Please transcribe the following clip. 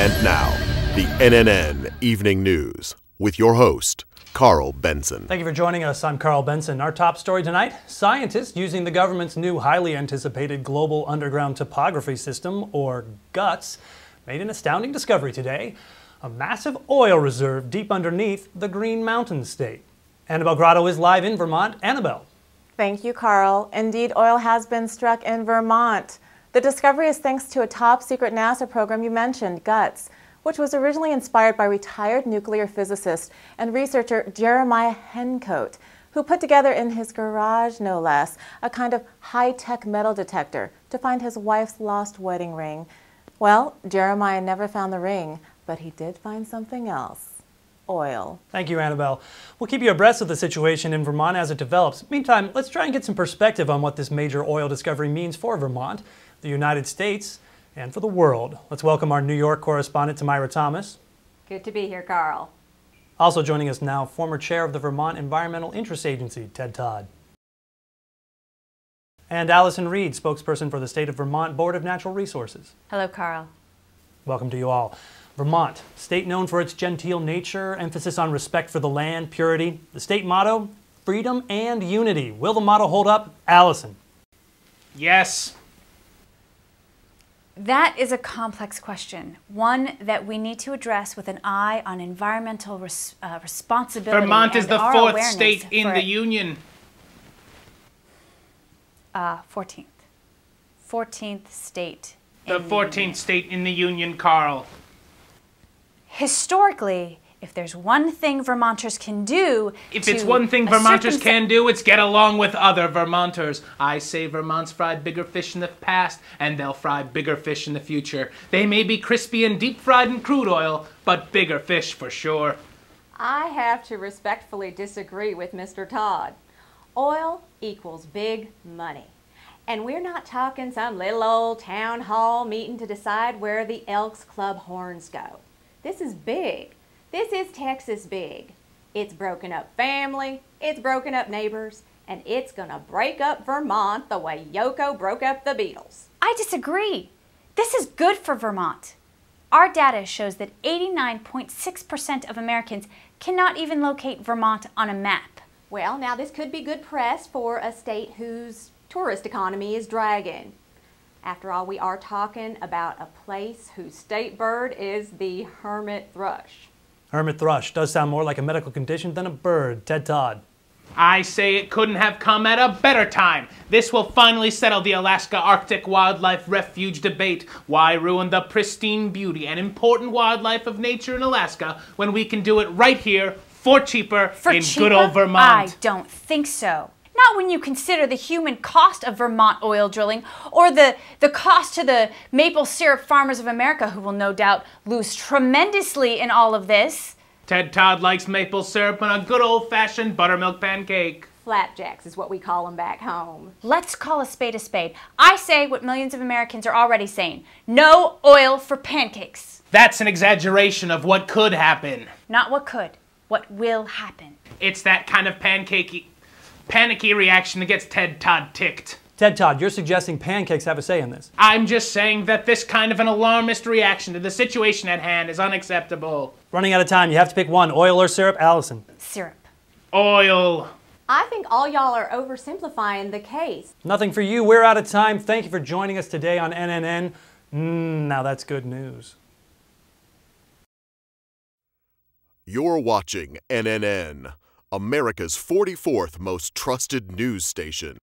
And now, the NNN Evening News with your host, Carl Benson. Thank you for joining us. I'm Carl Benson. Our top story tonight, scientists using the government's new highly anticipated Global Underground Topography System, or GUTS, made an astounding discovery today. A massive oil reserve deep underneath the Green Mountain State. Annabelle Grotto is live in Vermont. Annabelle. Thank you, Carl. Indeed, oil has been struck in Vermont. The discovery is thanks to a top-secret NASA program you mentioned, GUTS, which was originally inspired by retired nuclear physicist and researcher Jeremiah Hencote, who put together in his garage, no less, a kind of high-tech metal detector to find his wife's lost wedding ring. Well, Jeremiah never found the ring, but he did find something else. Oil. Thank you, Annabelle. We'll keep you abreast of the situation in Vermont as it develops. Meantime, let's try and get some perspective on what this major oil discovery means for Vermont, the United States, and for the world. Let's welcome our New York correspondent, Tamira Thomas. Good to be here, Carl. Also joining us now, former chair of the Vermont Environmental Interest Agency, Ted Todd. And Allison Reed, spokesperson for the State of Vermont Board of Natural Resources. Hello, Carl. Welcome to you all. Vermont, state known for its genteel nature, emphasis on respect for the land, purity. The state motto, freedom and unity. Will the motto hold up? Allison. Yes. That is a complex question, one that we need to address with an eye on environmental responsibility. Vermont is the fourth state in the Union. 14th. 14th state. The 14th state in the Union, Carl. Historically, if there's one thing Vermonters can do, if it's one thing Vermonters can do, it's get along with other Vermonters. I say Vermont's fried bigger fish in the past, and they'll fry bigger fish in the future. They may be crispy and deep fried in crude oil, but bigger fish for sure. I have to respectfully disagree with Mr. Todd. Oil equals big money. And we're not talking some little old town hall meeting to decide where the Elks Club horns go. This is big. This is Texas big. It's broken up family, it's broken up neighbors, and it's gonna break up Vermont the way Yoko broke up the Beatles. I disagree. This is good for Vermont. Our data shows that 89.6% of Americans cannot even locate Vermont on a map. Well, now this could be good press for a state whose tourist economy is dragging. After all, we are talking about a place whose state bird is the hermit thrush. Hermit thrush does sound more like a medical condition than a bird. Ted Todd. I say it couldn't have come at a better time. This will finally settle the Alaska Arctic Wildlife Refuge debate. Why ruin the pristine beauty and important wildlife of nature in Alaska when we can do it right here for cheaper good old Vermont? I don't think so. Not when you consider the human cost of Vermont oil drilling or the cost to the maple syrup farmers of America, who will no doubt lose tremendously in all of this. Ted Todd likes maple syrup on a good old-fashioned buttermilk pancake. Flapjacks is what we call them back home. Let's call a spade a spade. I say what millions of Americans are already saying. No oil for pancakes. That's an exaggeration of what could happen. Not what could. What will happen. It's that kind of panicky reaction that gets Ted Todd ticked. Ted Todd, you're suggesting pancakes have a say in this. I'm just saying that this kind of an alarmist reaction to the situation at hand is unacceptable. Running out of time, you have to pick one, oil or syrup. Allison. Syrup. Oil. I think all y'all are oversimplifying the case. Nothing for you. We're out of time. Thank you for joining us today on NNN. Now that's good news. You're watching NNN, America's 44th most trusted news station.